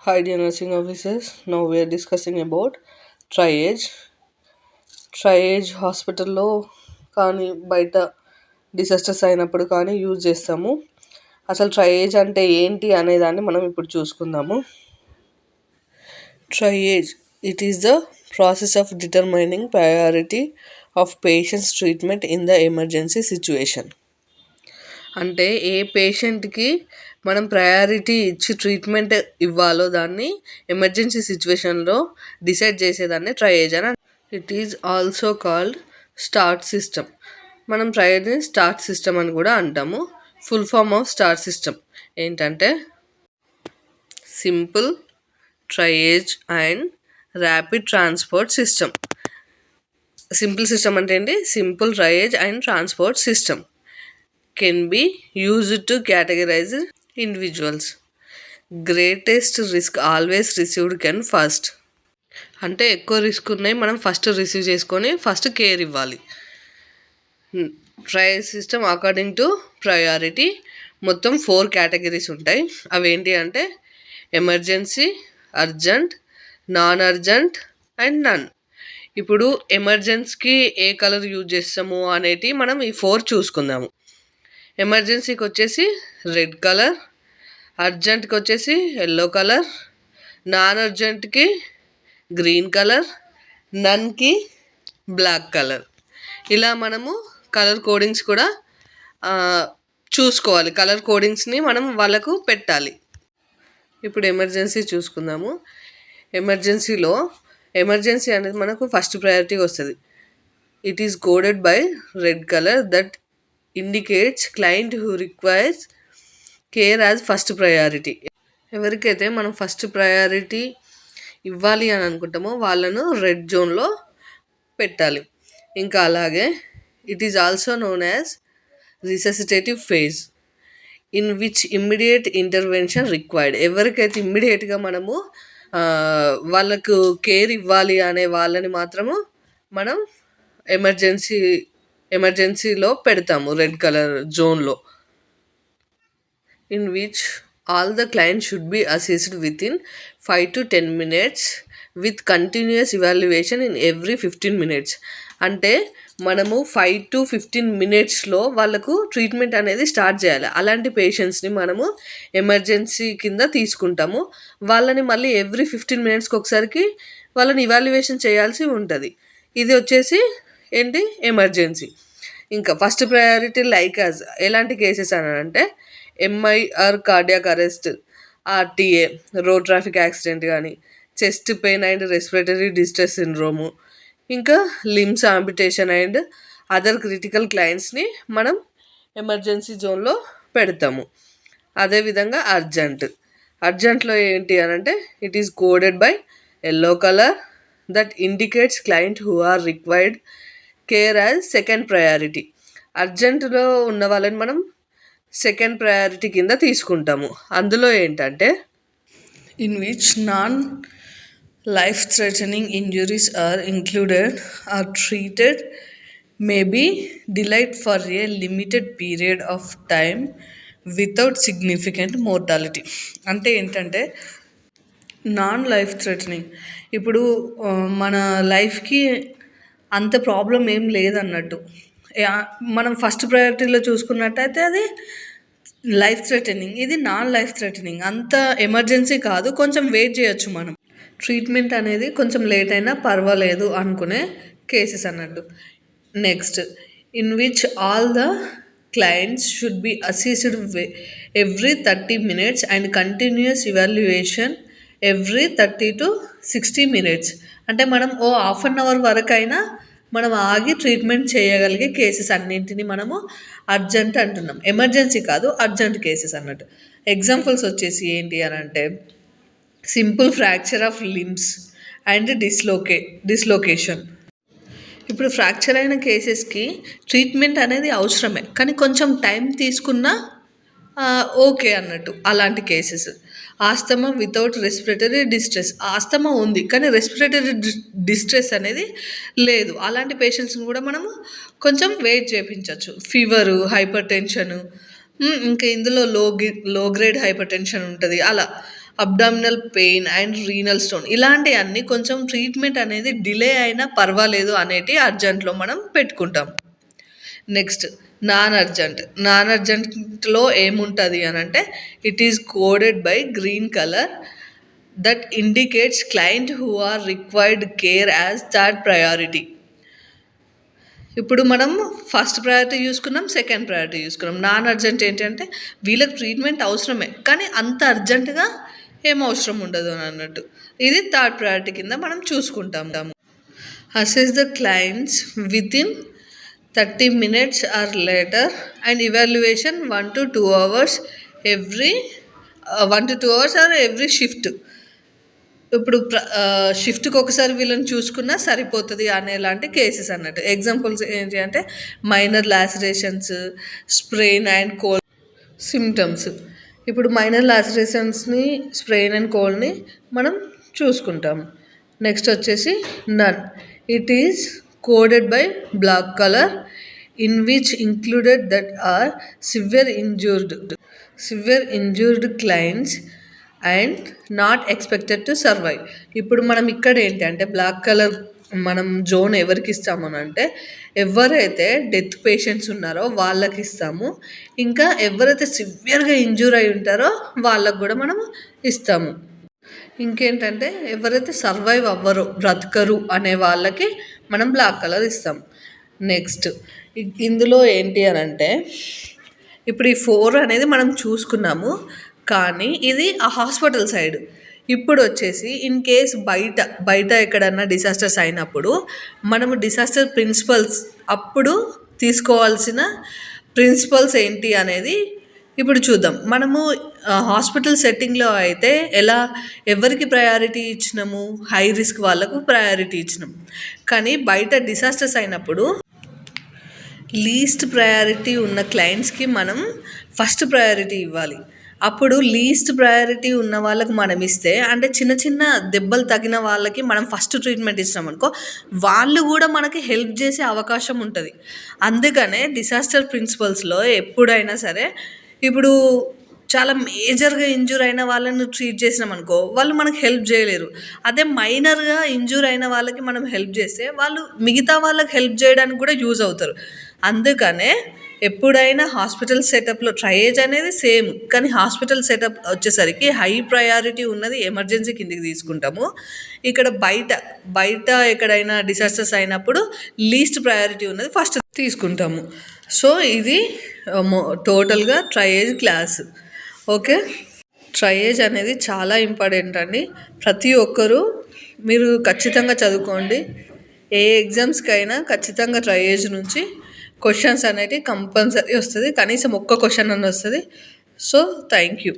Hi dear nursing officers, now we are discussing about triage. Triage హాస్పిటల్లో కానీ బయట disasters అయినప్పుడు కానీ యూజ్ చేస్తాము. అసలు ట్రయేజ్ అంటే ఏంటి అనేదాన్ని మనం ఇప్పుడు చూసుకుందాము. Triage it is the process of determining priority of patients treatment in the emergency situation. అంటే ఏ పేషెంట్కి మనం ప్రయారిటీ ఇచ్చి ట్రీట్మెంట్ ఇవ్వాలో దాన్ని ఎమర్జెన్సీ సిచ్యువేషన్లో డిసైడ్ చేసేదాన్ని ట్రయేజ్ అని. It is also called start system. మనం ట్రయేజ్ని స్టార్ట్ సిస్టమ్ అని కూడా అంటాము. Full form of start system ఏంటంటే simple triage and rapid transport system. Simple system అంటే ఏంటి? Simple triage and transport system can be used to categorize individuals. Greatest risk always received can first. అంటే ఎక్కువ risk ఉన్నాయి, మనం first receive చేసుకొని first care ఇవ్వాలి. Triage system according to priority మొత్తం 4 categories ఉంటాయి. అవి ఏంటి అంటే emergency, urgent, non urgent and none. ఇప్పుడు ఎమర్జెన్సీకి ఏ కలర్ యూజ్ చేస్తాము అనేటి మనం ఈ 4 చూసుకుందాము. ఎమర్జెన్సీకి వచ్చేసి రెడ్ కలర్, అర్జెంట్కి వచ్చేసి ఎల్లో కలర్, నాన్ అర్జెంట్కి గ్రీన్ కలర్, నన్కి బ్లాక్ కలర్. ఇలా మనము కలర్ కోడింగ్స్ కూడా చూసుకోవాలి. కలర్ కోడింగ్స్ని మనం వాళ్ళకు పెట్టాలి. ఇప్పుడు ఎమర్జెన్సీ చూసుకుందాము. ఎమర్జెన్సీ అనేది మనకు ఫస్ట్ ప్రయారిటీ వస్తుంది. It is coded by red colour that indicates client who requires care as first priority. ఎవరికైతే మనం ఫస్ట్ ప్రయారిటీ ఇవ్వాలి అని అనుకుంటామో వాళ్ళను రెడ్ జోన్లో పెట్టాలి. ఇంకా అలాగే it is also known as resuscitative phase in which immediate intervention required. ఎవరికైతే ఇమ్మీడియట్గా మనము వాళ్ళకు కేర్ ఇవ్వాలి అనే వాళ్ళని మాత్రము మనం ఎమర్జెన్సీలో పెడతాము రెడ్ కలర్ జోన్లో. In which all the client should be assisted with in 5 to 10 minutes with continuous evaluation in every 15 minutes. అంటే మనము 5 to 15 minutesలో వాళ్ళకు ట్రీట్మెంట్ అనేది స్టార్ట్ చేయాలి. అలాంటి పేషెంట్స్ని మనము ఎమర్జెన్సీ కింద తీసుకుంటాము. వాళ్ళని మళ్ళీ ఎవ్రీ 15 minutesకి ఒకసారికి వాళ్ళని ఇవాల్యుయేషన్ చేయాల్సి ఉంటుంది. ఇది వచ్చేసి ఏంటి? ఎమర్జెన్సీ. ఇంకా ఫస్ట్ ప్రయారిటీ లైక్ యాజ్ ఎలాంటి కేసెస్ అని అంటే M I R cardiac arrest, RTA road traffic accident కానీ, chest pain and respiratory distress syndrome, ఇంకా limbs amputation and other critical క్లయింట్స్ని మనం ఎమర్జెన్సీ జోన్లో పెడతాము. అదేవిధంగా అర్జెంట్లో ఏంటి అని అంటే it is coded by yellow colour that indicates client who are required care as second priority. అర్జెంటులో ఉన్న వాళ్ళని మనం సెకండ్ ప్రయారిటీ కింద తీసుకుంటాము. అందులో ఏంటంటే in which non life threatening injuries are included or treated may be delayed for a limited period of time without significant mortality. అంటే ఏంటంటే నాన్ లైఫ్ థ్రెటనింగ్, ఇప్పుడు మన లైఫ్కి అంత ప్రాబ్లం ఏం లేదన్నట్టు. మనం ఫస్ట్ ప్రయారిటీలో చూసుకున్నట్టయితే అది లైఫ్ థ్రెటనింగ్, ఇది నాన్ లైఫ్ థ్రెటనింగ్. అంత ఎమర్జెన్సీ కాదు, కొంచెం వెయిట్ చేయొచ్చు మనం. ట్రీట్మెంట్ అనేది కొంచెం లేట్ అయినా పర్వాలేదు అనుకునే కేసెస్ అన్నట్టు. Next in which all the clients should be assisted every 30 minutes and continuous evaluation every 30 to 60 minutes. అంటే మనం హాఫ్ అన్ అవర్ వరకైనా మనం ఆగి ట్రీట్మెంట్ చేయగలిగే కేసెస్ అన్నింటినీ మనము అర్జెంట్ అంటున్నాం. ఎమర్జెన్సీ కాదు, అర్జెంట్ కేసెస్ అన్నట్టు. ఎగ్జాంపుల్స్ వచ్చేసి ఏంటి అని అంటే simple fracture of limbs and dislocation. ఇప్పుడు ఫ్రాక్చర్ అయిన కేసెస్కి ట్రీట్మెంట్ అనేది అవసరమే, కానీ కొంచెం టైం తీసుకున్నా ఓకే అన్నట్టు. అలాంటి cases asthma without respiratory distress. Asthma ఉంది కానీ రెస్పిరేటరీ డిస్ట్రెస్ అనేది లేదు. అలాంటి పేషెంట్స్ని కూడా మనము కొంచెం వెయిట్ చేయించవచ్చు. ఫీవరు, హైపర్ టెన్షను, ఇంకా ఇందులో లో గ్రేడ్ హైపర్ టెన్షన్ ఉంటుంది. అలా abdominal pain and renal stone ఇలాంటివన్నీ కొంచెం ట్రీట్మెంట్ అనేది డిలే అయినా పర్వాలేదు అనేటి అర్జెంట్లో మనం పెట్టుకుంటాం. నెక్స్ట్ నాన్ అర్జెంట్లో ఏముంటుంది అని అంటే it is coded by green colour that indicates client who are required care as third priority. ఇప్పుడు మనం ఫస్ట్ ప్రయారిటీ చూసుకున్నాం, సెకండ్ ప్రయారిటీ చూసుకున్నాం. నాన్ అర్జెంట్ ఏంటంటే వీళ్ళకి ట్రీట్మెంట్ అవసరమే కానీ అంత అర్జెంటుగా ఏం అవసరం ఉండదు అని అన్నట్టు. ఇది థర్డ్ ప్రయారిటీ కింద మనం చూసుకుంటాము. Assess the clients within 30 minutes or later and evaluation 1 to 2 hours every 1 to 2 hours or every shift. ఇప్పుడు షిఫ్ట్కి ఒకసారి వీళ్ళని చూసుకున్నా సరిపోతుంది అనేలాంటి కేసెస్ అన్నట్టు. ఎగ్జాంపుల్స్ ఏంటి అంటే minor lacerations, sprain and cold symptoms. ఇప్పుడు మైనర్ లాసరేషన్స్ని, స్ప్రెయిన్ అండ్ కోల్డ్ని మనం చూసుకుంటాము. నెక్స్ట్ వచ్చేసి none. It is coded by black colour in which included that are severe injured clients and not expected to survive. ఇప్పుడు మనం ఇక్కడ ఏంటి అంటే బ్లాక్ కలర్ మనం జోన్ ఎవరికి ఇస్తాము అంటే ఎవరైతే డెత్ పేషెంట్స్ ఉన్నారో వాళ్ళకి ఇస్తాము. ఇంకా ఎవరైతే సివియర్గా ఇంజూర్ అయి ఉంటారో వాళ్ళకు కూడా మనం ఇస్తాము. ఇంకేంటంటే ఎవరైతే సర్వైవ్ అవ్వరో, బ్రతకరు అనే వాళ్ళకి మనం బ్లాక్ కలర్ ఇస్తాం. నెక్స్ట్ ఇందులో ఏంటి అని అంటే ఇప్పుడు ఈ 4 అనేది మనం చూసుకున్నాము కానీ ఇది ఆ హాస్పిటల్ సైడ్. ఇప్పుడు వచ్చేసి ఇన్ కేస్ బయట ఎక్కడన్నా డిసాస్టర్స్ అయినప్పుడు మనము డిసాస్టర్ ప్రిన్సిపల్స్ అప్పుడు తీసుకోవాల్సిన ప్రిన్సిపల్స్ ఏంటి అనేది ఇప్పుడు చూద్దాం. మనము హాస్పిటల్ సెట్టింగ్లో అయితే ఎవరికి ప్రయారిటీ ఇచ్చినాము, హై రిస్క్ వాళ్ళకు ప్రయారిటీ ఇచ్చినాం. కానీ బయట డిసాస్టర్స్ అయినప్పుడు లీస్ట్ ప్రయారిటీ ఉన్న క్లయింట్స్కి మనం ఫస్ట్ ప్రయారిటీ ఇవ్వాలి. అప్పుడు లీస్ట్ ప్రయారిటీ ఉన్న వాళ్ళకి మనం ఇస్తే అంటే చిన్న చిన్న దెబ్బలు తగిన వాళ్ళకి మనం ఫస్ట్ ట్రీట్మెంట్ ఇచ్చినాం అనుకో వాళ్ళు కూడా మనకి హెల్ప్ చేసే అవకాశం ఉంటుంది. అందుకనే డిసాస్టర్ ప్రిన్సిపల్స్లో ఎప్పుడైనా సరే ఇప్పుడు చాలా మేజర్గా ఇంజూర్ అయిన వాళ్ళని ట్రీట్ చేసినాం అనుకో వాళ్ళు మనకు హెల్ప్ చేయలేరు. అదే మైనర్గా ఇంజూర్ అయిన వాళ్ళకి మనం హెల్ప్ చేస్తే వాళ్ళు మిగతా వాళ్ళకి హెల్ప్ చేయడానికి కూడా యూజ్ అవుతారు. అందుకనే ఎప్పుడైనా హాస్పిటల్ సెటప్లో ట్రయేజ్ అనేది సేమ్ కానీ హాస్పిటల్ సెటప్ వచ్చేసరికి హై ప్రయారిటీ ఉన్నది ఎమర్జెన్సీ కిందికి తీసుకుంటాము. ఇక్కడ బయట ఎక్కడైనా డిసాస్టర్స్ అయినప్పుడు లీస్ట్ ప్రయారిటీ ఉన్నది ఫస్ట్ తీసుకుంటాము. సో ఇది టోటల్గా ట్రయేజ్ క్లాస్. ఓకే, ట్రయేజ్ అనేది చాలా ఇంపార్టెంట్ అండి. ప్రతి ఒక్కరూ మీరు ఖచ్చితంగా చదువుకోండి. ఏ ఎగ్జామ్స్కైనా ఖచ్చితంగా ట్రయేజ్ నుంచి క్వశ్చన్స్ అనేవి కంపల్సరీ వస్తుంది. కనీసం ఒక్క క్వశ్చన్ అన్న వస్తుంది. So thank you.